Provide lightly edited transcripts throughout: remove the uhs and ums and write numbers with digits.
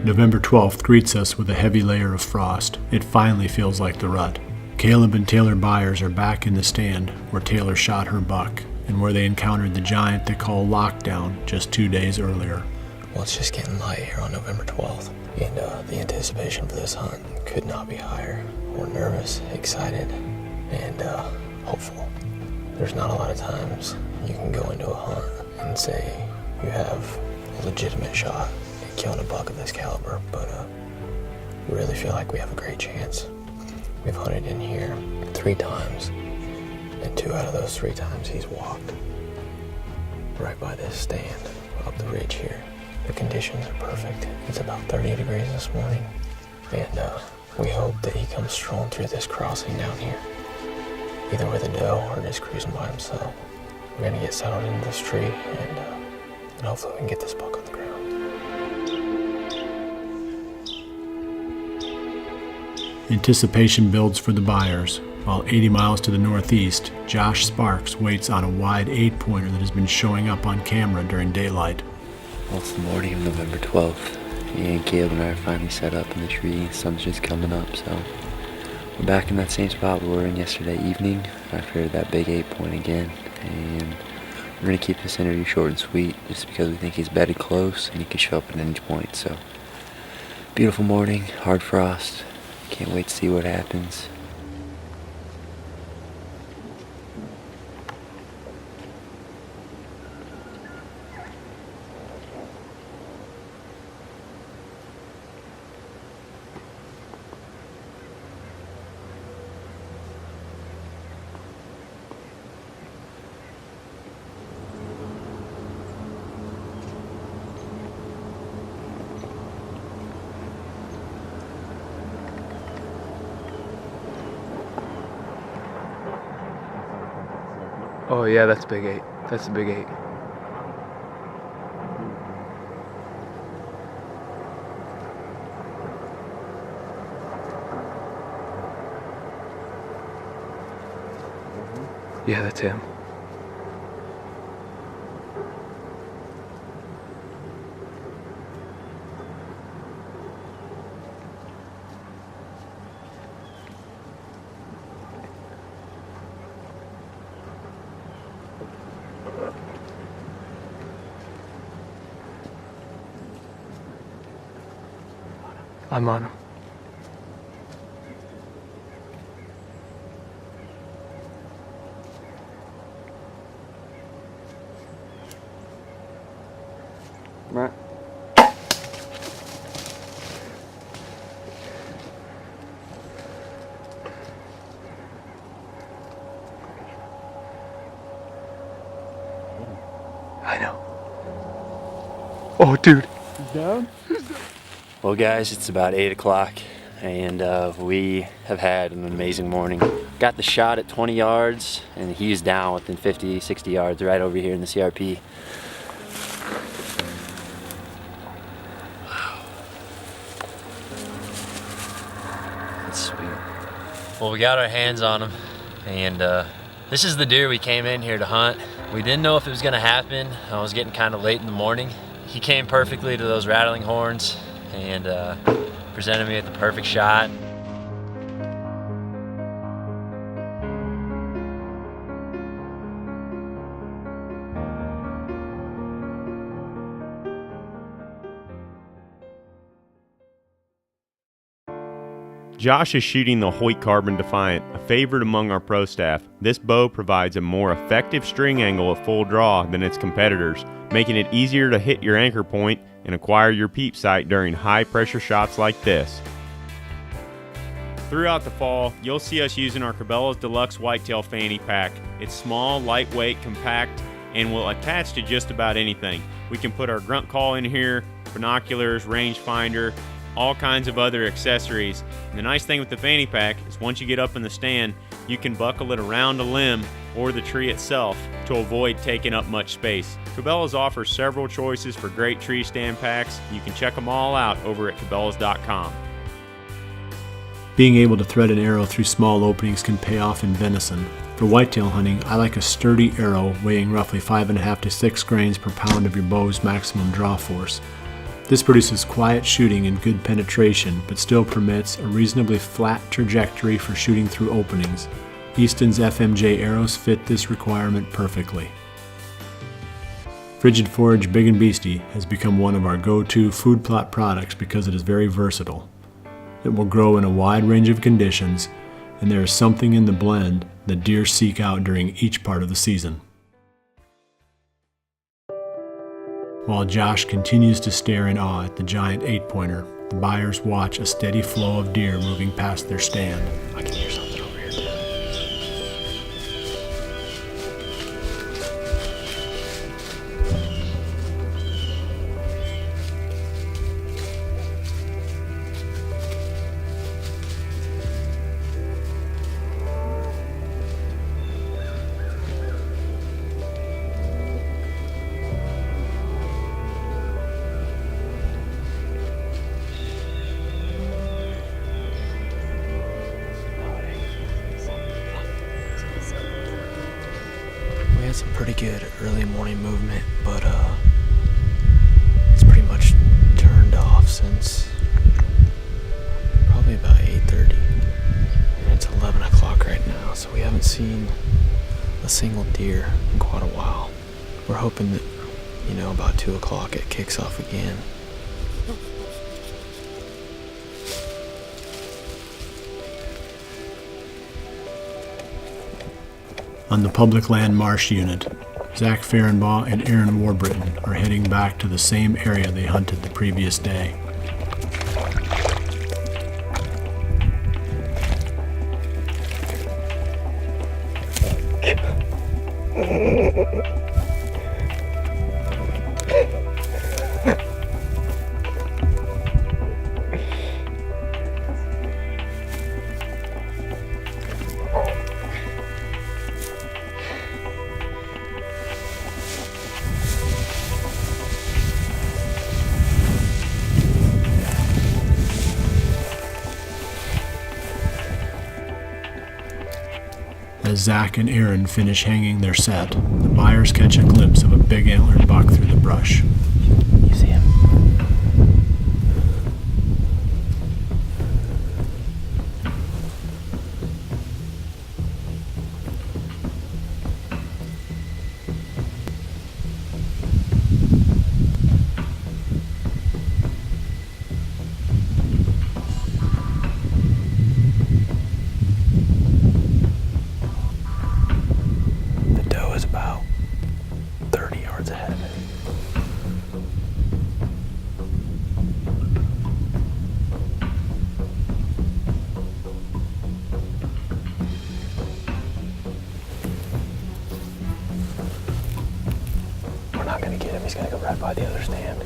November 12th greets us with a heavy layer of frost. It finally feels like the rut. Caleb and Taylor Byers are back in the stand where Taylor shot her buck and where they encountered the giant they call Lockdown just 2 days earlier. Well, it's just getting light here on November 12th, and the anticipation for this hunt could not be higher. We're nervous, excited, and hopeful. There's not a lot of times you can go into a hunt and say you have a legitimate shot at killing a buck of this caliber, but we really feel like we have a great chance. We've hunted in here 3 times, and 2 out of those 3 times he's walked right by this stand up the ridge here. The conditions are perfect. It's about 30 degrees this morning, and we hope that he comes strolling through this crossing down here, either with a doe or just cruising by himself. We're gonna get settled into this tree, and hopefully we can get this buck on the ground. Anticipation builds for the Byers. While 80 miles to the northeast, Josh Sparks waits on a wide 8-pointer that has been showing up on camera during daylight. Well, it's the morning of November 12th, and Caleb and I are finally set up in the tree. The sun's just coming up, so we're back in that same spot we were in yesterday evening after that big 8-point again, and we're going to keep this interview short and sweet just because we think he's bedded close and he can show up at any point. So, beautiful morning, hard frost. Can't wait to see what happens. Oh yeah, that's big 8. That's a big 8. Yeah, that's him. I'm on him. Right. I know. Oh, dude. He's down? Well, guys, it's about 8 o'clock, and we have had an amazing morning. Got the shot at 20 yards, and he's down within 50, 60 yards right over here in the CRP. Wow. That's sweet. Well, we got our hands on him, and this is the deer we came in here to hunt. We didn't know if it was gonna happen. I was getting kind of late in the morning. He came perfectly to those rattling horns and presented me with the perfect shot. Josh is shooting the Hoyt Carbon Defiant, a favorite among our pro staff. This bow provides a more effective string angle at full draw than its competitors, making it easier to hit your anchor point and acquire your peep sight during high-pressure shots like this. Throughout the fall, you'll see us using our Cabela's Deluxe Whitetail Fanny Pack. It's small, lightweight, compact, and will attach to just about anything. We can put our grunt call in here, binoculars, rangefinder, all kinds of other accessories. And the nice thing with the fanny pack is once you get up in the stand, you can buckle it around a limb or the tree itself to avoid taking up much space. Cabela's offers several choices for great tree stand packs. You can check them all out over at Cabela's.com. Being able to thread an arrow through small openings can pay off in venison. For whitetail hunting, I like a sturdy arrow weighing roughly 5.5 to 6 grains per pound of your bow's maximum draw force. This produces quiet shooting and good penetration, but still permits a reasonably flat trajectory for shooting through openings. Easton's FMJ arrows fit this requirement perfectly. Frigid Forage Big and Beastie has become one of our go-to food plot products because it is very versatile. It will grow in a wide range of conditions, and there is something in the blend that deer seek out during each part of the season. While Josh continues to stare in awe at the giant 8-pointer, the Byers watch a steady flow of deer moving past their stand. I can hear something over here too. We had some pretty good early morning movement, but it's pretty much turned off since probably about 8:30. And it's 11 o'clock right now, so we haven't seen a single deer in quite a while. We're hoping that, about 2 o'clock it kicks off again. On the public land marsh unit, Zach Fehrenbaugh and Aaron Warburton are heading back to the same area they hunted the previous day. As Zach and Aaron finish hanging their set, the Byers catch a glimpse of a big antlered buck through the brush. You see him? About 30 yards ahead of it. We're not going to get him. He's going to go right by the other stand.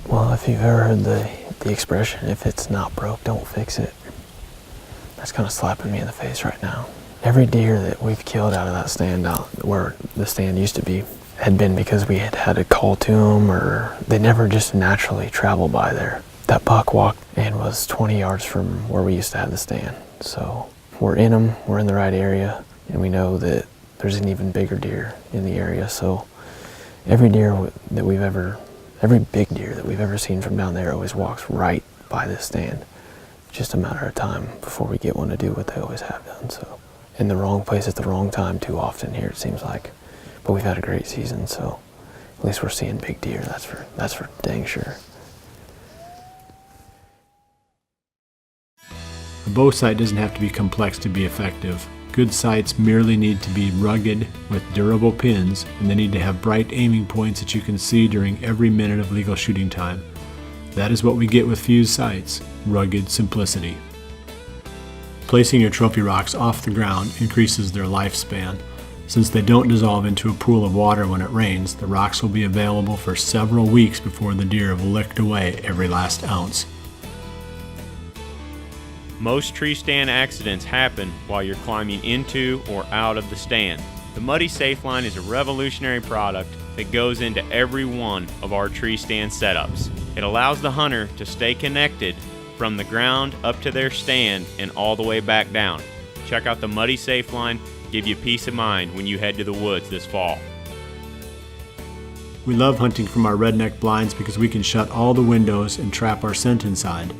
Well, if you've ever heard the expression, if it's not broke, don't fix it, that's kind of slapping me in the face right now. Every deer that we've killed out of that stand out where the stand used to be had been because we had a call to them, or they never just naturally travel by there. That buck walked and was 20 yards from where we used to have the stand. So we're in them, we're in the right area, and we know that there's an even bigger deer in the area. So every big deer that we've ever seen from down there always walks right by this stand. It's just a matter of time before we get one to do what they always have done. So, in the wrong place at the wrong time too often here, it seems like. But we've had a great season, so at least we're seeing big deer. That's for dang sure. A bow sight doesn't have to be complex to be effective. Good sights merely need to be rugged with durable pins, and they need to have bright aiming points that you can see during every minute of legal shooting time. That is what we get with fused sights: rugged simplicity. Placing your trophy rocks off the ground increases their lifespan. Since they don't dissolve into a pool of water when it rains, the rocks will be available for several weeks before the deer have licked away every last ounce. Most tree stand accidents happen while you're climbing into or out of the stand. The Muddy Safeline is a revolutionary product that goes into every one of our tree stand setups. It allows the hunter to stay connected from the ground up to their stand and all the way back down. Check out the Muddy Safeline, give you peace of mind when you head to the woods this fall. We love hunting from our redneck blinds because we can shut all the windows and trap our scent inside.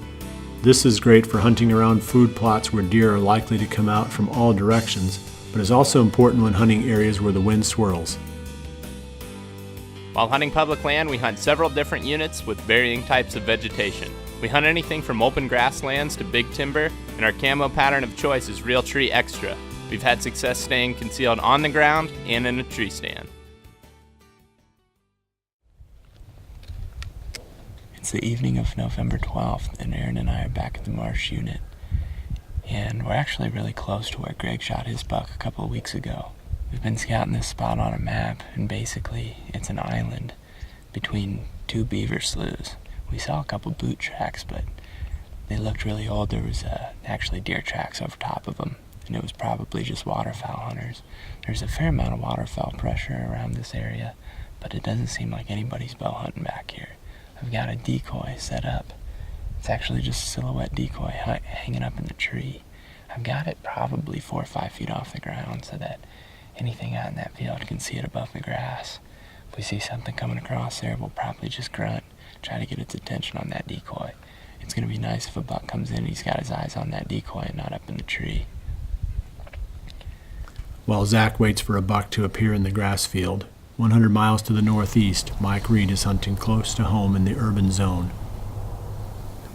This is great for hunting around food plots where deer are likely to come out from all directions, but is also important when hunting areas where the wind swirls. While hunting public land, we hunt several different units with varying types of vegetation. We hunt anything from open grasslands to big timber, and our camo pattern of choice is Real Tree Extra. We've had success staying concealed on the ground and in a tree stand. It's the evening of November 12th, and Aaron and I are back at the Marsh unit. And we're actually really close to where Greg shot his buck a couple of weeks ago. We've been scouting this spot on a map, and basically it's an island between two beaver sloughs. We saw a couple boot tracks, but they looked really old. There was actually deer tracks over top of them, and it was probably just waterfowl hunters. There's a fair amount of waterfowl pressure around this area, but it doesn't seem like anybody's bow hunting back here. I've got a decoy set up. It's actually just a silhouette decoy hanging up in the tree. I've got it probably 4 or 5 feet off the ground so that anything out in that field can see it above the grass. If we see something coming across there, we'll probably just grunt, try to get its attention on that decoy. It's going to be nice if a buck comes in and he's got his eyes on that decoy and not up in the tree. While Zach waits for a buck to appear in the grass field, 100 miles to the northeast, Mike Reed is hunting close to home in the urban zone.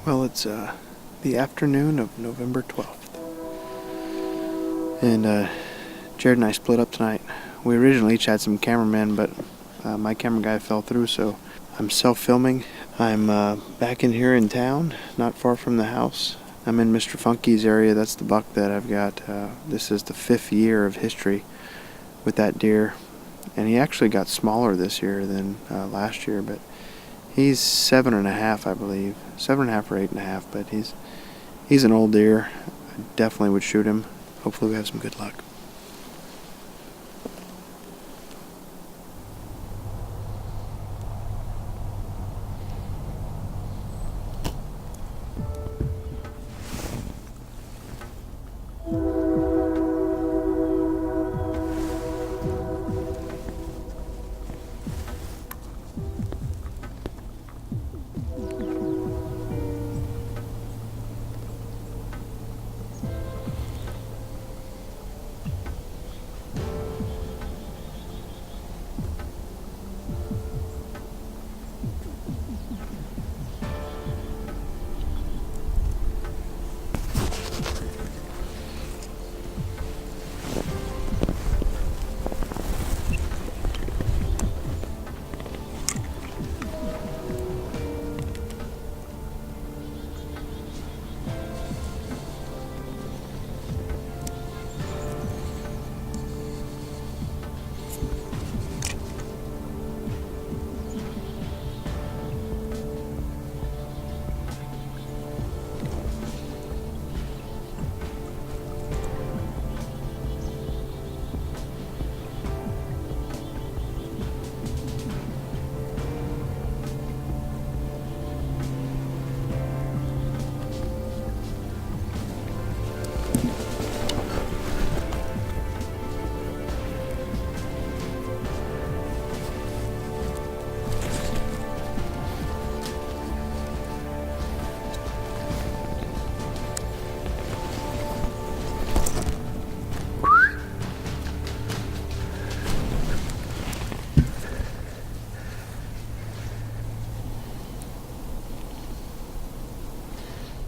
Well, it's the afternoon of November 12th. And Jared and I split up tonight. We originally each had some cameramen, but my camera guy fell through, so I'm self-filming. I'm back in here in town, not far from the house. I'm in Mr. Funky's area. That's the buck that I've got. This is the 5th year of history with that deer. And he actually got smaller this year than last year, but he's 7.5, I believe. 7.5 or 8.5, but he's an old deer. I definitely would shoot him. Hopefully we have some good luck.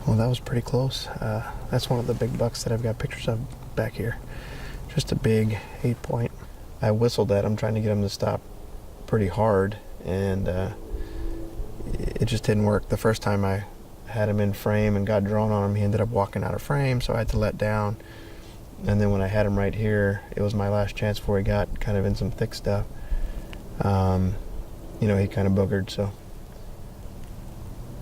Well, that was pretty close. That's one of the big bucks that I've got pictures of back here. Just a big 8-point. I whistled at him trying to get him to stop pretty hard, and it just didn't work. The first time I had him in frame and got drawn on him, he ended up walking out of frame, so I had to let down. And then when I had him right here, it was my last chance before he got kind of in some thick stuff. He kind of boogered, so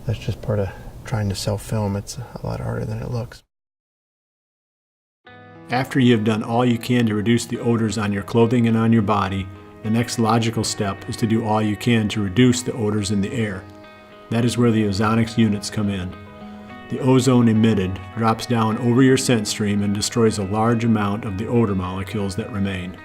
that's just part of trying to self-film. It's a lot harder than it looks. After you have done all you can to reduce the odors on your clothing and on your body, the next logical step is to do all you can to reduce the odors in the air. That is where the ozonics units come in. The ozone emitted drops down over your scent stream and destroys a large amount of the odor molecules that remain.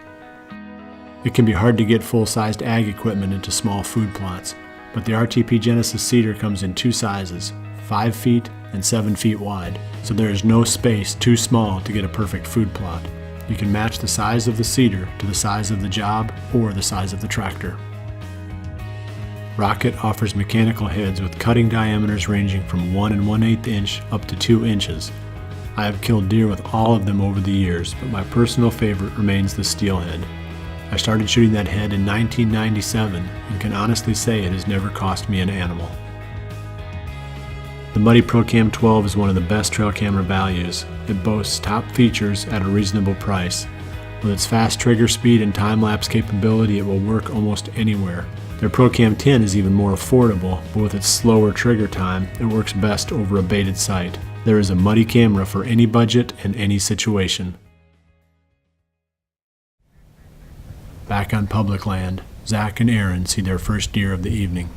It can be hard to get full-sized ag equipment into small food plots, but the RTP Genesis seeder comes in two sizes, 5 feet and 7 feet wide, so there is no space too small to get a perfect food plot. You can match the size of the seeder to the size of the job or the size of the tractor. Rocket offers mechanical heads with cutting diameters ranging from 1 1/8 inch up to 2 inches. I have killed deer with all of them over the years, but my personal favorite remains the steel head. I started shooting that head in 1997 and can honestly say it has never cost me an animal. The Muddy ProCam 12 is one of the best trail camera values. It boasts top features at a reasonable price. With its fast trigger speed and time-lapse capability, it will work almost anywhere. Their ProCam 10 is even more affordable, but with its slower trigger time, it works best over a baited sight. There is a Muddy camera for any budget and any situation. Back on public land, Zach and Aaron see their first deer of the evening.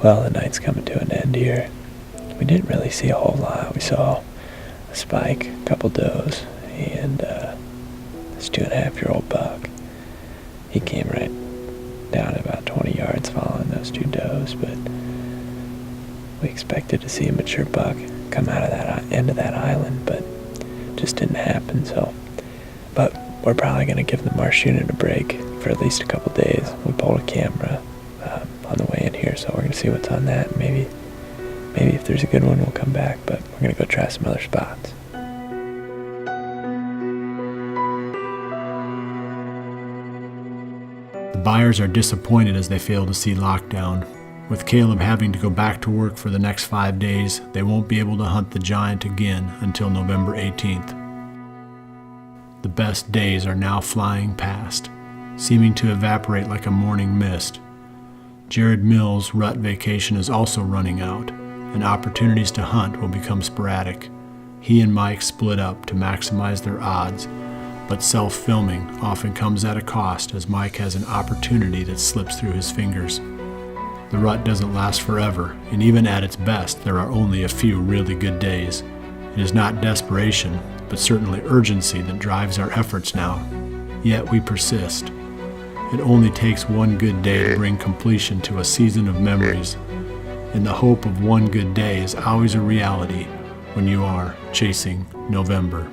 Well, the night's coming to an end here. We didn't really see a whole lot. We saw a spike, a couple does, and this 2.5-year-old buck. He came right down about 20 yards following those two does, but we expected to see a mature buck come out of that end of that island, but it just didn't happen. But we're probably going to give the marsh unit a break for at least a couple days. We pulled a camera on the way in here, so we're going to see what's on that. Maybe if there's a good one, we'll come back, but we're going to go try some other spots. The Byers are disappointed as they fail to see lockdown. With Caleb having to go back to work for the next 5 days, they won't be able to hunt the giant again until November 18th. The best days are now flying past, seeming to evaporate like a morning mist. Jared Mills' rut vacation is also running out, and opportunities to hunt will become sporadic. He and Mike split up to maximize their odds, but self-filming often comes at a cost as Mike has an opportunity that slips through his fingers. The rut doesn't last forever, and even at its best, there are only a few really good days. It is not desperation, but certainly urgency that drives our efforts now. Yet we persist. It only takes one good day to bring completion to a season of memories, and the hope of one good day is always a reality when you are chasing November.